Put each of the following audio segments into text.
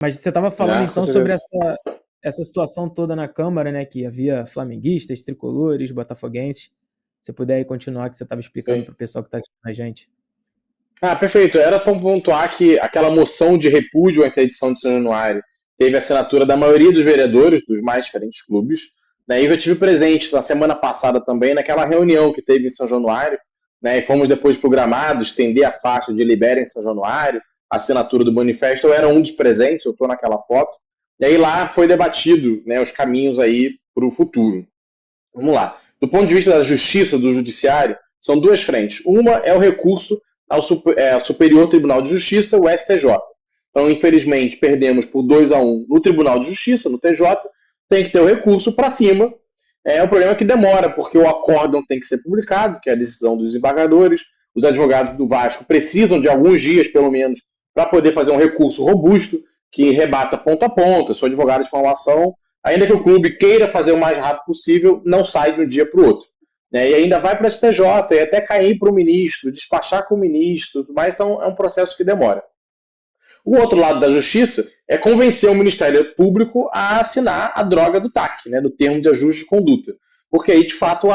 Mas você estava falando né? Com então sobre certeza. essa situação toda na Câmara, né? Que havia flamenguistas, tricolores, botafoguenses. Se você puder aí continuar, que você estava explicando Sim. para o pessoal que está assistindo a gente. Ah, perfeito. Era para pontuar que aquela moção de repúdio à interdição de São Januário teve a assinatura da maioria dos vereadores dos mais diferentes clubes. Né? E eu tive presente na semana passada também naquela reunião que teve em São Januário, né? E fomos depois programados estender a faixa de Libera em São Januário, a assinatura do manifesto. Eu era um dos presentes, eu estou naquela foto. E aí lá foi debatido, né, os caminhos aí para o futuro. Vamos lá. Do ponto de vista da justiça, do judiciário, são duas frentes. Uma é o recurso ao Superior Tribunal de Justiça, o STJ. Então, infelizmente, perdemos por 2-1 no Tribunal de Justiça, no TJ. Tem que ter o recurso para cima. É um problema que demora, porque o acórdão tem que ser publicado, que é a decisão dos desembargadores. Os advogados do Vasco precisam de alguns dias, pelo menos, para poder fazer um recurso robusto, que rebata ponto a ponto. Eu sou advogado de formação, ainda que o clube queira fazer o mais rápido possível, não sai de um dia para o outro. Né? E ainda vai para o STJ, e até cair para o ministro, despachar com o ministro, mas então é um processo que demora. O outro lado da justiça é convencer o Ministério Público a assinar a droga do TAC, né, do termo de ajuste de conduta. Porque aí, de fato,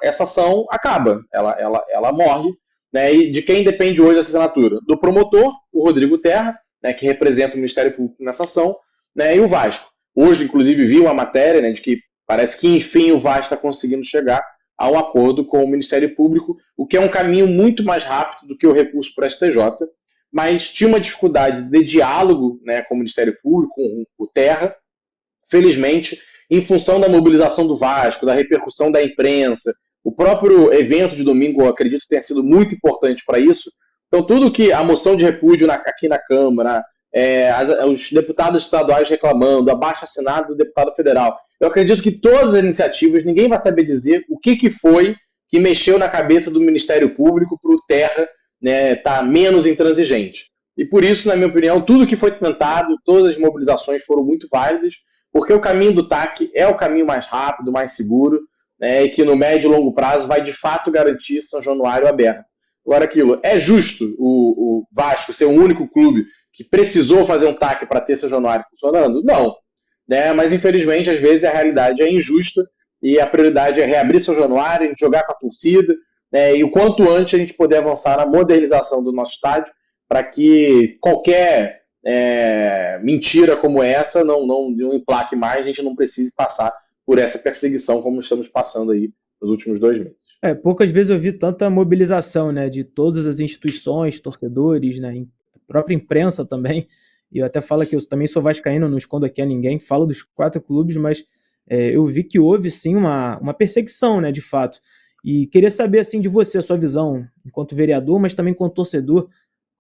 essa ação acaba, ela morre. Né, e de quem depende hoje essa assinatura? Do promotor, o Rodrigo Terra, né, que representa o Ministério Público nessa ação, né, e o Vasco. Hoje, inclusive, vi uma matéria, né, de que parece que, enfim, o Vasco está conseguindo chegar a um acordo com o Ministério Público, o que é um caminho muito mais rápido do que o recurso para a STJ, mas tinha uma dificuldade de diálogo, né, com o Ministério Público, com o Terra. Felizmente, em função da mobilização do Vasco, da repercussão da imprensa, o próprio evento de domingo, eu acredito que tenha sido muito importante para isso. Então, tudo que a moção de repúdio aqui na Câmara, os deputados estaduais reclamando, abaixo assinado do deputado federal, eu acredito que todas as iniciativas, ninguém vai saber dizer o que foi que mexeu na cabeça do Ministério Público para o Terra, né, tá menos intransigente. E por isso, na minha opinião, tudo que foi tentado, todas as mobilizações foram muito válidas, porque o caminho do TAC é o caminho mais rápido, mais seguro, né, e que no médio e longo prazo vai de fato garantir São Januário aberto. Agora, aquilo, é justo o Vasco ser o único clube que precisou fazer um TAC para ter São Januário funcionando? Não. Né, mas infelizmente, às vezes, a realidade é injusta e a prioridade é reabrir São Januário, jogar com a torcida, né, e o quanto antes a gente poder avançar na modernização do nosso estádio para que qualquer mentira como essa não emplaque mais, a gente não precise passar por essa perseguição como estamos passando aí nos últimos 2 meses. Poucas vezes eu vi tanta mobilização, né, de todas as instituições, torcedores, né, a própria imprensa também. E eu até falo que eu também sou vascaíno, não escondo aqui a ninguém, falo dos 4 clubes, mas eu vi que houve sim uma perseguição, né, de fato. E queria saber assim de você, a sua visão enquanto vereador, mas também enquanto torcedor,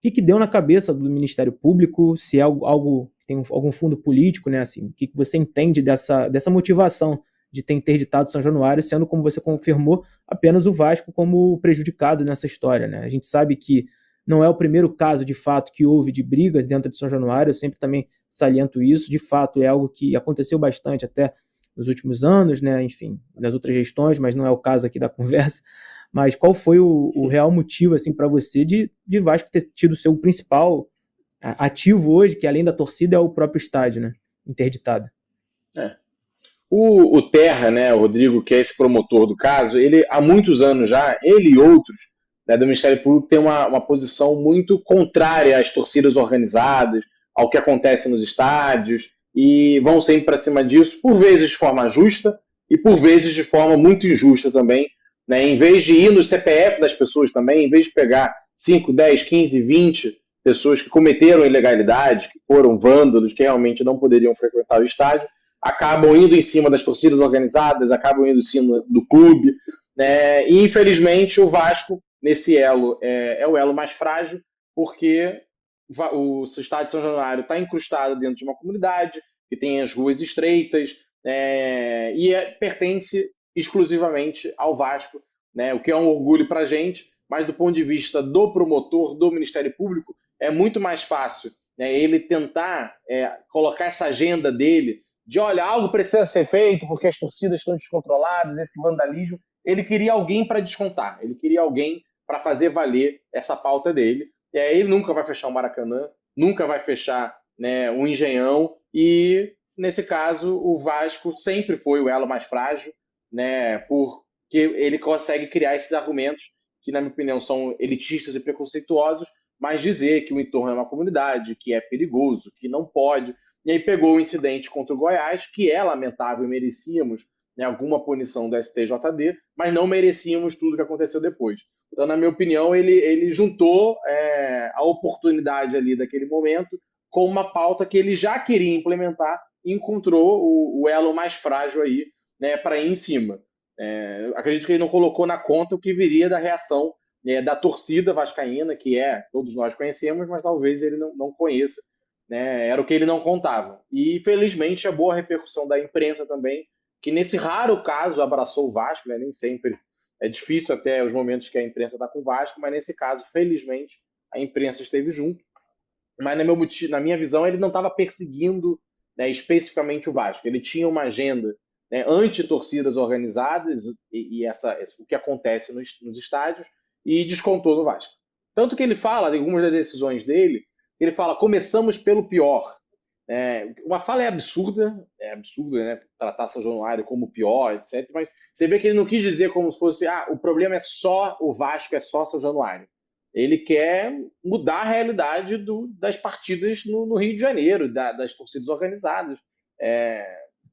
o que deu na cabeça do Ministério Público, se é algo que tem algum fundo político, né, assim, o que você entende dessa motivação de ter interditado São Januário, sendo, como você confirmou, apenas o Vasco como prejudicado nessa história, né? A gente sabe que não é o primeiro caso, de fato, que houve de brigas dentro de São Januário, eu sempre também saliento isso, de fato, é algo que aconteceu bastante até nos últimos anos, né? Enfim, nas outras gestões, mas não é o caso aqui da conversa. Mas qual foi o real motivo, assim, para você de Vasco ter tido o seu principal ativo hoje, que além da torcida é o próprio estádio, né? Interditado. O Terra, né, o Rodrigo, que é esse promotor do caso, ele há muitos anos já, ele e outros, né, do Ministério Público têm uma posição muito contrária às torcidas organizadas, ao que acontece nos estádios, e vão sempre para cima disso, por vezes de forma justa e por vezes de forma muito injusta também. Né, em vez de ir no CPF das pessoas também, em vez de pegar 5, 10, 15, 20 pessoas que cometeram ilegalidades, que foram vândalos, que realmente não poderiam frequentar o estádio, acabam indo em cima das torcidas organizadas, acabam indo em cima do clube, né? E infelizmente o Vasco, nesse elo, é o elo mais frágil, porque o estádio de São Januário está incrustado dentro de uma comunidade, que tem as ruas estreitas, e pertence exclusivamente ao Vasco, né? O que é um orgulho para a gente, mas do ponto de vista do promotor, do Ministério Público, é muito mais fácil, né, ele tentar colocar essa agenda dele de, olha, algo precisa ser feito porque as torcidas estão descontroladas, esse vandalismo. Ele queria alguém para descontar, ele queria alguém para fazer valer essa pauta dele. E aí ele nunca vai fechar o Maracanã, nunca vai fechar né, o Engenhão, e nesse caso o Vasco sempre foi o elo mais frágil, né, porque ele consegue criar esses argumentos que, na minha opinião, são elitistas e preconceituosos, mas dizer que o entorno é uma comunidade, que é perigoso, que não pode. E aí pegou o incidente contra o Goiás, que é lamentável e merecíamos, né, alguma punição da STJD, mas não merecíamos tudo que aconteceu depois. Então, na minha opinião, ele juntou a oportunidade ali daquele momento com uma pauta que ele já queria implementar e encontrou o elo mais frágil aí, né, para ir em cima. Acredito que ele não colocou na conta o que viria da reação da torcida vascaína, que todos nós conhecemos, mas talvez ele não conheça. Né? Era o que ele não contava. E, felizmente, a boa repercussão da imprensa também, que nesse raro caso abraçou o Vasco, né? Nem sempre é difícil até os momentos que a imprensa está com o Vasco, mas nesse caso, felizmente, a imprensa esteve junto. Mas na minha visão, ele não estava perseguindo, né, especificamente o Vasco. Ele tinha uma agenda, né, anti-torcidas organizadas o que acontece nos estádios, e descontou no Vasco. Tanto que ele fala, em algumas das decisões dele, ele fala, começamos pelo pior. Uma fala absurda, né, tratar São Januário como pior, etc. Mas você vê que ele não quis dizer como se fosse, o problema é só o Vasco, é só São Januário. Ele quer mudar a realidade das partidas no Rio de Janeiro, das torcidas organizadas.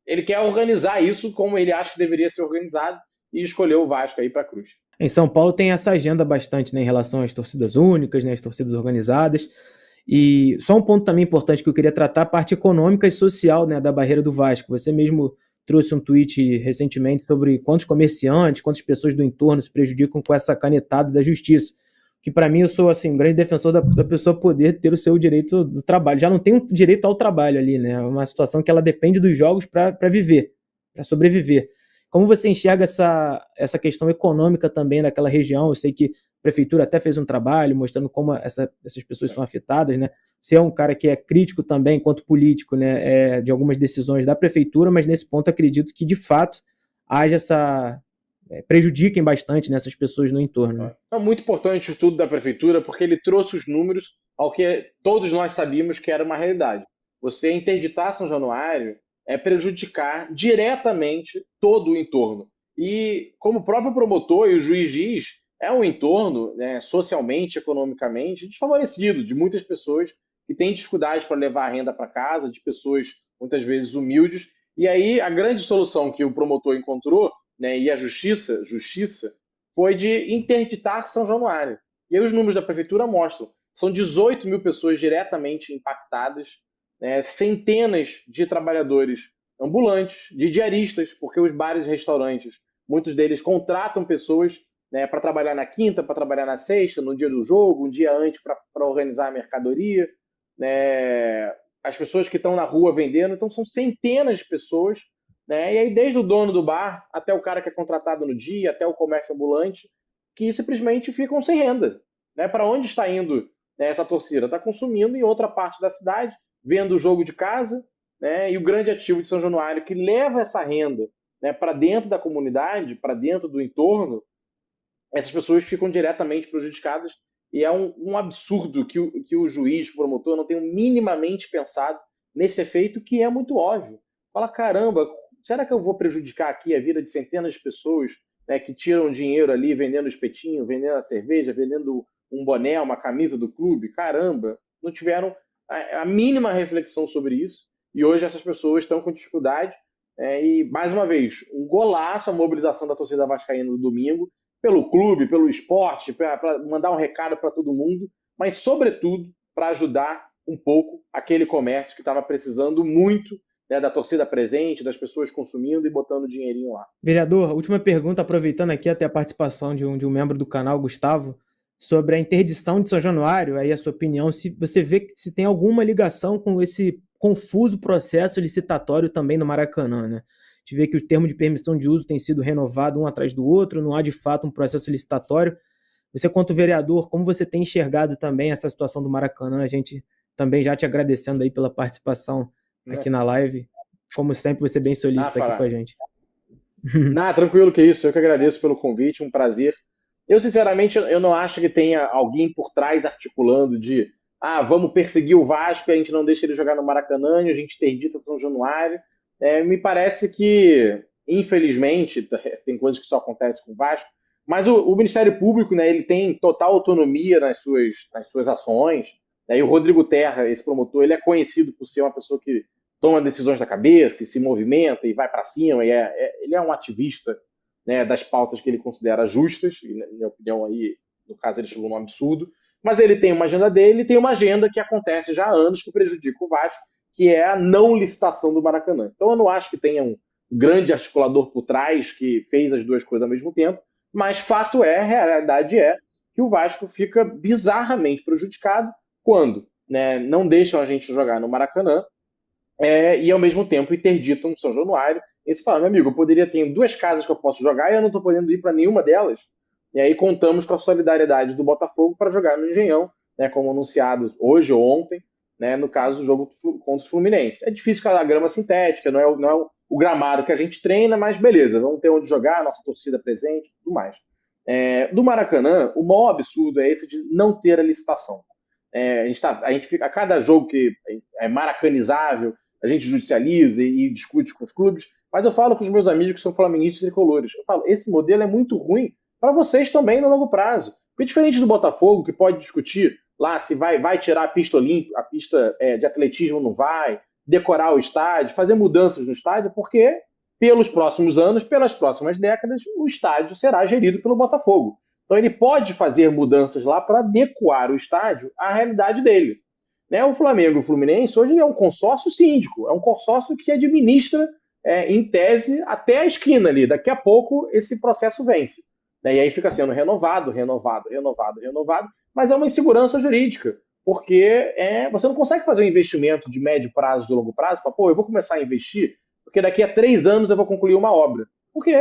Ele quer organizar isso como ele acha que deveria ser organizado e escolheu o Vasco aí para a cruz. Em São Paulo tem essa agenda bastante, né, em relação às torcidas únicas, né, às torcidas organizadas. E só um ponto também importante que eu queria tratar, a parte econômica e social, né, da barreira do Vasco. Você mesmo trouxe um tweet recentemente sobre quantos comerciantes, quantas pessoas do entorno se prejudicam com essa canetada da justiça. Que para mim eu sou assim, um grande defensor da pessoa poder ter o seu direito do trabalho. Já não tem um direito ao trabalho ali, né? É uma situação que ela depende dos jogos para viver, para sobreviver. Como você enxerga essa questão econômica também daquela região? Eu sei que a prefeitura até fez um trabalho mostrando como essas pessoas são afetadas, né? Você é um cara que é crítico também, enquanto político, né, de algumas decisões da prefeitura, mas nesse ponto acredito que, de fato, haja prejudiquem bastante nessas pessoas no entorno. Né? É muito importante o estudo da prefeitura, porque ele trouxe os números ao que todos nós sabíamos que era uma realidade. Você interditar São Januário é prejudicar diretamente todo o entorno. E como o próprio promotor e o juiz diz, é um entorno, né, socialmente, economicamente, desfavorecido, de muitas pessoas que têm dificuldade para levar a renda para casa, de pessoas muitas vezes humildes. E aí a grande solução que o promotor encontrou, né, e a justiça foi de interditar São Januário. E aí os números da prefeitura mostram, são 18 mil pessoas diretamente impactadas, né, centenas de trabalhadores ambulantes, de diaristas, porque os bares e restaurantes, muitos deles contratam pessoas, né, para trabalhar na quinta, para trabalhar na sexta, no dia do jogo, um dia antes para organizar a mercadoria, né, as pessoas que estão na rua vendendo, então são centenas de pessoas, né, e aí desde o dono do bar até o cara que é contratado no dia, até o comércio ambulante, que simplesmente ficam sem renda. Né? Para onde está indo, né, essa torcida? Está consumindo em outra parte da cidade, vendo o jogo de casa, né, e o grande ativo de São Januário que leva essa renda, né, para dentro da comunidade, para dentro do entorno, essas pessoas ficam diretamente prejudicadas, e é um absurdo que o juiz, o promotor, não tenha minimamente pensado nesse efeito que é muito óbvio. Fala, caramba, será que eu vou prejudicar aqui a vida de centenas de pessoas, né, que tiram dinheiro ali vendendo espetinho, vendendo a cerveja, vendendo um boné, uma camisa do clube? Caramba, não tiveram a mínima reflexão sobre isso, e hoje essas pessoas estão com dificuldade. E, mais uma vez, um golaço a mobilização da torcida vascaína no domingo, pelo clube, pelo esporte, para mandar um recado para todo mundo, mas, sobretudo, para ajudar um pouco aquele comércio que estava precisando muito, né, da torcida presente, das pessoas consumindo e botando dinheirinho lá. Vereador, última pergunta, aproveitando aqui até a participação de um membro do canal, Gustavo, sobre a interdição de São Januário, aí a sua opinião, se você vê que se tem alguma ligação com esse confuso processo licitatório também no Maracanã, né? A gente vê que o termo de permissão de uso tem sido renovado um atrás do outro, não há de fato um processo licitatório. Você, quanto vereador, como você tem enxergado também essa situação do Maracanã? A gente também já te agradecendo aí pela participação aqui na live. Como sempre, você bem solícito aqui com a gente. Tranquilo, que isso. Eu que agradeço pelo convite, um prazer. Eu, sinceramente, eu não acho que tenha alguém por trás articulando de vamos perseguir o Vasco, a gente não deixa ele jogar no Maracanã, e a gente interdita São Januário. Me parece que, infelizmente, tem coisas que só acontecem com o Vasco, mas o Ministério Público, né, ele tem total autonomia nas suas ações, né, e o Rodrigo Terra, esse promotor, ele é conhecido por ser uma pessoa que toma decisões da cabeça e se movimenta e vai para cima, ele é um ativista, né, das pautas que ele considera justas, e na minha opinião aí, no caso ele chegou num absurdo, mas ele tem uma agenda dele, e tem uma agenda que acontece já há anos que prejudica o Vasco, que é a não licitação do Maracanã. Então eu não acho que tenha um grande articulador por trás que fez as duas coisas ao mesmo tempo, mas fato é, a realidade é que o Vasco fica bizarramente prejudicado quando, né, não deixam a gente jogar no Maracanã, e ao mesmo tempo interditam o São Januário. E você fala, meu amigo, eu poderia ter 2 casas que eu posso jogar e eu não estou podendo ir para nenhuma delas. E aí contamos com a solidariedade do Botafogo para jogar no Engenhão, né, como anunciado hoje ou ontem, né, no caso do jogo contra o Fluminense. É difícil com a grama sintética, não é o gramado que a gente treina, mas beleza, vamos ter onde jogar, nossa torcida presente, tudo mais. Do Maracanã, o maior absurdo é esse de não ter a licitação. A gente fica, a cada jogo que é maracanizável, a gente judicializa e discute com os clubes, mas eu falo com os meus amigos que são flamenguistas e tricolores, eu falo, esse modelo é muito ruim para vocês também no longo prazo. Porque diferente do Botafogo, que pode discutir lá se vai tirar a pista olímpica, a pista de atletismo não vai, decorar o estádio, fazer mudanças no estádio, porque pelos próximos anos, pelas próximas décadas, o estádio será gerido pelo Botafogo. Então ele pode fazer mudanças lá para adequar o estádio à realidade dele. Né? O Flamengo e o Fluminense hoje é um consórcio síndico, é um consórcio que administra, em tese, até a esquina ali. Daqui a pouco esse processo vence. Né? E aí fica sendo renovado, mas é uma insegurança jurídica, porque você não consegue fazer um investimento de médio prazo, de longo prazo, fala, eu vou começar a investir, porque daqui a 3 anos eu vou concluir uma obra. Porque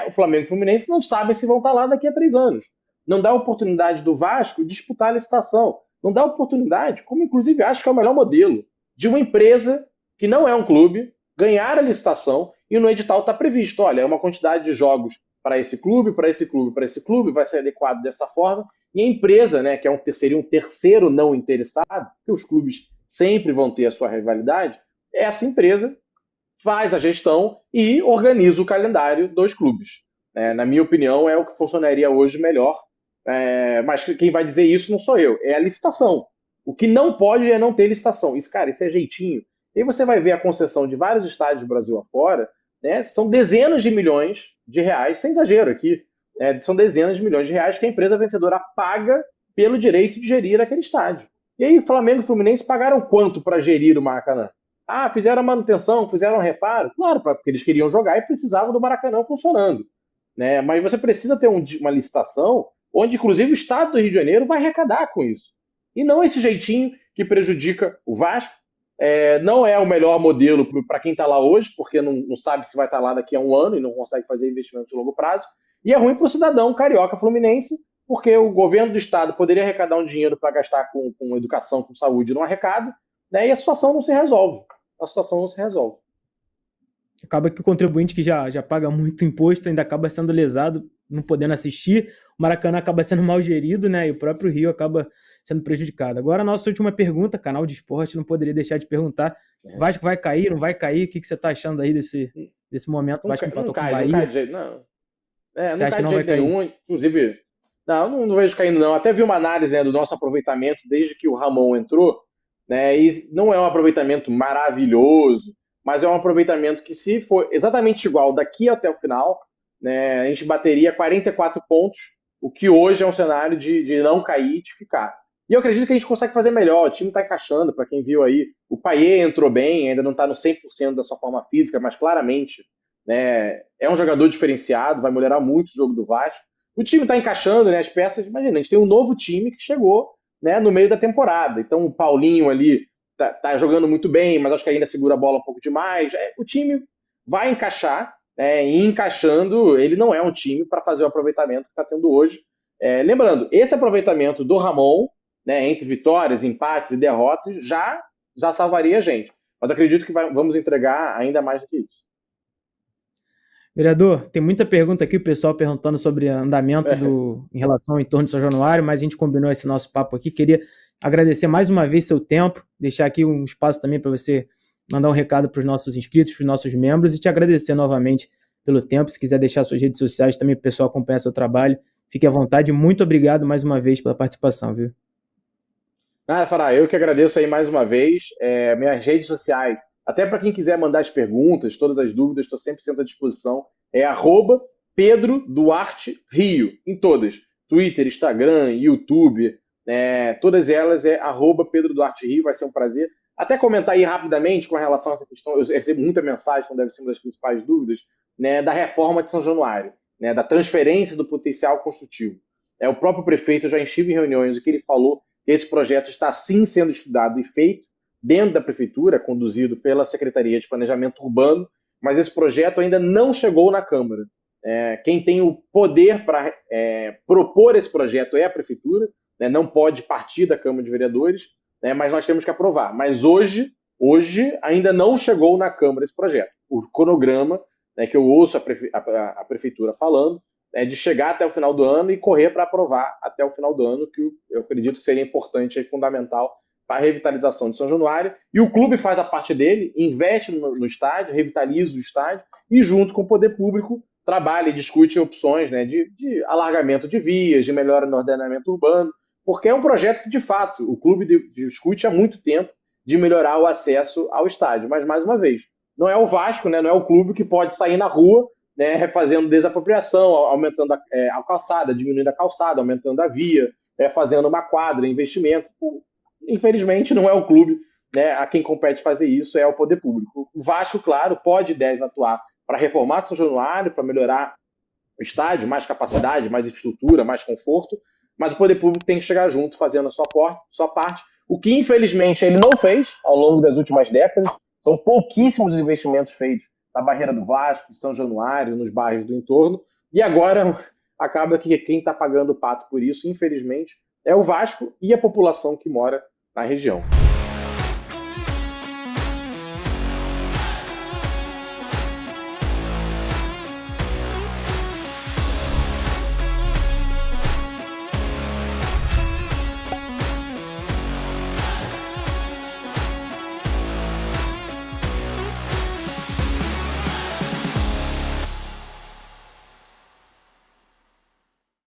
o Flamengo e o Fluminense não sabem se vão estar lá daqui a 3 anos. Não dá oportunidade do Vasco disputar a licitação. Não dá oportunidade, como inclusive acho que é o melhor modelo, de uma empresa que não é um clube ganhar a licitação e no edital está previsto, olha, é uma quantidade de jogos para esse clube, para esse clube, para esse clube, vai ser adequado dessa forma, e a empresa, né, que seria um terceiro não interessado, que os clubes sempre vão ter a sua rivalidade, essa empresa faz a gestão e organiza o calendário dos clubes. Na minha opinião, é o que funcionaria hoje melhor, mas quem vai dizer isso não sou eu, é a licitação. O que não pode é não ter licitação. Isso, cara, isso é jeitinho. E aí você vai ver a concessão de vários estádios do Brasil afora, né, são dezenas de milhões de reais, sem exagero aqui, são dezenas de milhões de reais que a empresa vencedora paga pelo direito de gerir aquele estádio. E aí Flamengo e Fluminense pagaram quanto para gerir o Maracanã? Fizeram a manutenção, fizeram um reparo? Claro, porque eles queriam jogar e precisavam do Maracanã funcionando. Né? Mas você precisa ter uma licitação onde, inclusive, o Estado do Rio de Janeiro vai arrecadar com isso. E não esse jeitinho que prejudica o Vasco. Não é o melhor modelo para quem está lá hoje, porque não sabe se vai estar lá daqui a um ano e não consegue fazer investimento de longo prazo. E é ruim para o cidadão carioca fluminense, porque o governo do Estado poderia arrecadar um dinheiro para gastar com educação, com saúde, não arrecada, né? E a situação não se resolve. Acaba que o contribuinte que já paga muito imposto ainda acaba sendo lesado, não podendo assistir, o Maracanã acaba sendo mal gerido, né? E o próprio Rio acaba sendo prejudicado. Agora, a nossa última pergunta, canal de esporte, não poderia deixar de perguntar, Vasco vai cair, não vai cair? O que você está achando aí desse momento? Vasco empatou com o Bahia. Não cai de jeito, não. Não cai de jeito nenhum, inclusive, não vejo caindo não. Até vi uma análise, né, do nosso aproveitamento desde que o Ramon entrou, né, e não é um aproveitamento maravilhoso, mas é um aproveitamento que, se for exatamente igual daqui até o final, né, a gente bateria 44 pontos, o que hoje é um cenário de não cair e de ficar. E eu acredito que a gente consegue fazer melhor, o time está encaixando, para quem viu aí, o Payet entrou bem, ainda não está no 100% da sua forma física, mas claramente, né, é um jogador diferenciado, vai melhorar muito o jogo do Vasco. O time está encaixando, né, as peças, imagina, a gente tem um novo time que chegou, né, no meio da temporada. Então o Paulinho ali tá jogando muito bem, mas acho que ainda segura a bola um pouco demais. O time vai encaixar, e encaixando, ele não é um time para fazer o aproveitamento que está tendo hoje. Lembrando, esse aproveitamento do Ramon, né, entre vitórias, empates e derrotas, já salvaria a gente. Mas acredito que vamos entregar ainda mais do que isso. Vereador, tem muita pergunta aqui, o pessoal perguntando sobre andamento em relação ao entorno de São Januário, mas a gente combinou esse nosso papo aqui. Queria agradecer mais uma vez seu tempo, deixar aqui um espaço também para você mandar um recado para os nossos inscritos, para os nossos membros, e te agradecer novamente pelo tempo. Se quiser deixar suas redes sociais também para o pessoal acompanhar seu trabalho, fique à vontade. Muito obrigado mais uma vez pela participação, viu? Fará, eu que agradeço aí mais uma vez. Minhas redes sociais, até para quem quiser mandar as perguntas, todas as dúvidas, estou 100% à disposição. É @Pedro Duarte Rio, em todas. Twitter, Instagram, YouTube, todas elas é @Pedro Duarte Rio, vai ser um prazer. Até comentar aí rapidamente com relação a essa questão, eu recebo muita mensagem, então deve ser uma das principais dúvidas, da reforma de São Januário, da transferência do potencial construtivo. O próprio prefeito, eu já estive em reuniões, o que ele falou, esse projeto está sim sendo estudado e feito dentro da prefeitura, conduzido pela Secretaria de Planejamento Urbano, mas esse projeto ainda não chegou na Câmara. Quem tem o poder para propor esse projeto é a prefeitura, não pode partir da Câmara de Vereadores, mas nós temos que aprovar. Mas hoje ainda não chegou na Câmara esse projeto. O cronograma, que eu ouço a prefeitura falando, de chegar até o final do ano e correr para aprovar até o final do ano, que eu acredito que seria importante e fundamental para a revitalização de São Januário. E o clube faz a parte dele, investe no estádio, revitaliza o estádio e, junto com o poder público, trabalha e discute opções de alargamento de vias, de melhora no ordenamento urbano, porque é um projeto que, de fato, o clube discute há muito tempo de melhorar o acesso ao estádio. Mas, mais uma vez, não é o Vasco, não é o clube que pode sair na rua fazendo desapropriação, aumentando a calçada, diminuindo a calçada, aumentando a via, fazendo uma quadra, investimento. Infelizmente, não é o clube a quem compete fazer isso, é o poder público. O Vasco, claro, pode e deve atuar para reformar São Januário, para melhorar o estádio, mais capacidade, mais infraestrutura, mais conforto, mas o poder público tem que chegar junto, fazendo a sua parte, o que, infelizmente, ele não fez ao longo das últimas décadas. São pouquíssimos investimentos feitos na Barreira do Vasco, São Januário, nos bairros do entorno, e agora acaba que quem está pagando o pato por isso, infelizmente, é o Vasco e a população que mora na região.